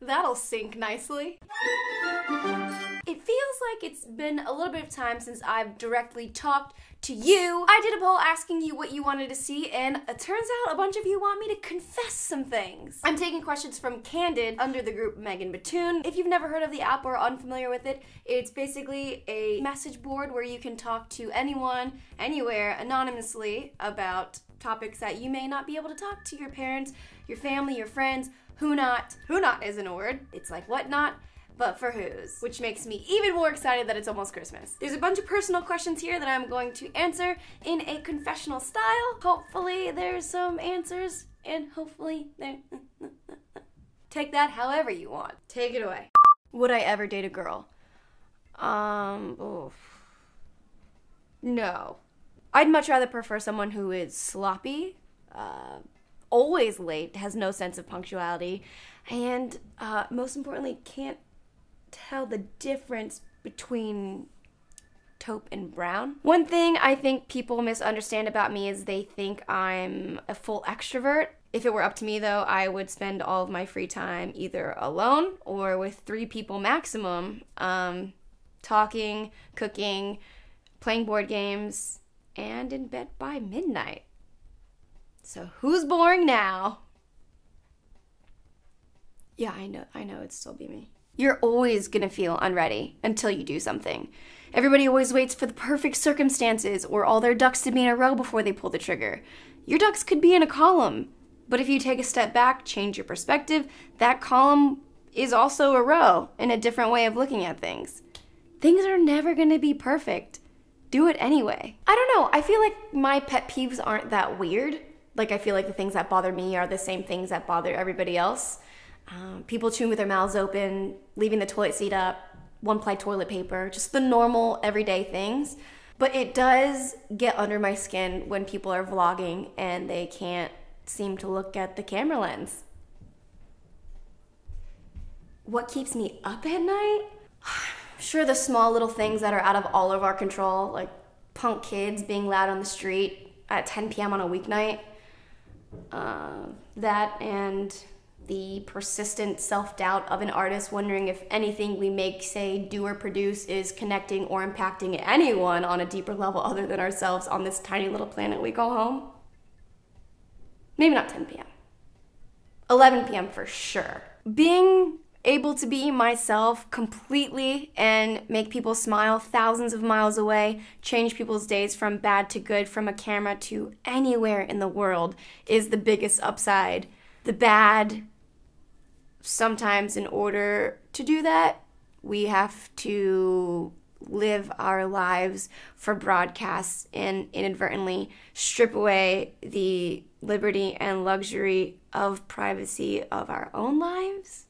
That'll sink nicely. It feels like it's been a little bit of time since I've directly talked to you. I did a poll asking you what you wanted to see, and it turns out a bunch of you want me to confess some things. I'm taking questions from Candid under the group MeganBatoon. If you've never heard of the app or are unfamiliar with it, it's basically a message board where you can talk to anyone, anywhere, anonymously about topics that you may not be able to talk to your parents, your family, your friends, who not. Who not isn't a word. It's like what not, but for whos, which makes me even more excited that it's almost Christmas. There's a bunch of personal questions here that I'm going to answer in a confessional style. Hopefully there's some answers, and hopefully there... Take that however you want. Take it away. Would I ever date a girl? No. I'd much rather prefer someone who is sloppy, always late, has no sense of punctuality, and most importantly, can't tell the difference between taupe and brown. One thing I think people misunderstand about me is they think I'm a full extrovert. If it were up to me though, I would spend all of my free time either alone or with 3 people maximum, talking, cooking, playing board games, and in bed by midnight. So who's boring now? Yeah, I know, it'd still be me. You're always gonna feel unready until you do something. Everybody always waits for the perfect circumstances or all their ducks to be in a row before they pull the trigger. Your ducks could be in a column, but if you take a step back, change your perspective, that column is also a row in a different way of looking at things. Things are never gonna be perfect. Do it anyway. I don't know, I feel like my pet peeves aren't that weird. Like, I feel like the things that bother me are the same things that bother everybody else. People chewing with their mouths open, leaving the toilet seat up, one-ply toilet paper, just the normal everyday things. But it does get under my skin when people are vlogging and they can't seem to look at the camera lens. What keeps me up at night? Sure, the small little things that are out of all of our control, like punk kids being loud on the street at 10 p.m. on a weeknight. That and the persistent self-doubt of an artist wondering if anything we make, say, do or produce is connecting or impacting anyone on a deeper level other than ourselves on this tiny little planet we call home. Maybe not 10 p.m. 11 p.m. for sure. Being able to be myself completely and make people smile thousands of miles away, change people's days from bad to good, from a camera to anywhere in the world, is the biggest upside. The bad, sometimes in order to do that, we have to live our lives for broadcasts and inadvertently strip away the liberty and luxury of privacy of our own lives.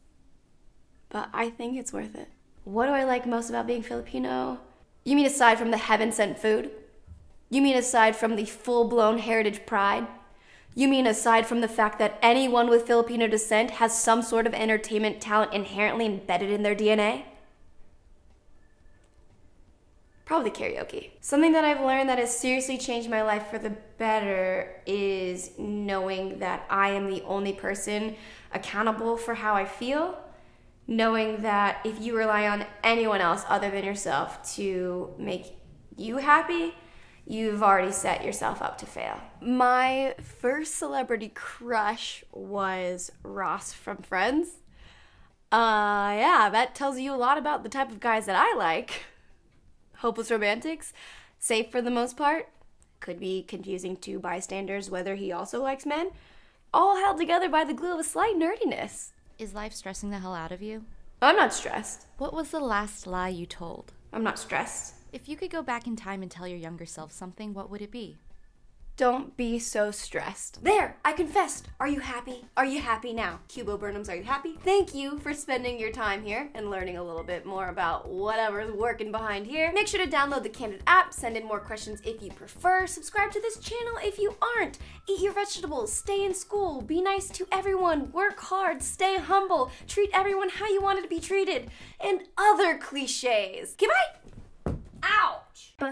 But I think it's worth it. What do I like most about being Filipino? You mean aside from the heaven-sent food? You mean aside from the full-blown heritage pride? You mean aside from the fact that anyone with Filipino descent has some sort of entertainment talent inherently embedded in their DNA? Probably karaoke. Something that I've learned that has seriously changed my life for the better is knowing that I am the only person accountable for how I feel. Knowing that if you rely on anyone else other than yourself to make you happy, you've already set yourself up to fail. My first celebrity crush was Ross from Friends. Yeah, that tells you a lot about the type of guys that I like. Hopeless romantics, safe for the most part. Could be confusing to bystanders whether he also likes men. All held together by the glue of a slight nerdiness. Is life stressing the hell out of you? I'm not stressed. What was the last lie you told? I'm not stressed. If you could go back in time and tell your younger self something, what would it be? Don't be so stressed. There, I confessed. Are you happy? Are you happy now? Cubo Burnhams, are you happy? Thank you for spending your time here and learning a little bit more about whatever's working behind here. Make sure to download the Candid app, send in more questions if you prefer, subscribe to this channel if you aren't, eat your vegetables, stay in school, be nice to everyone, work hard, stay humble, treat everyone how you wanted to be treated, and other cliches. Okay, bye! Ouch! But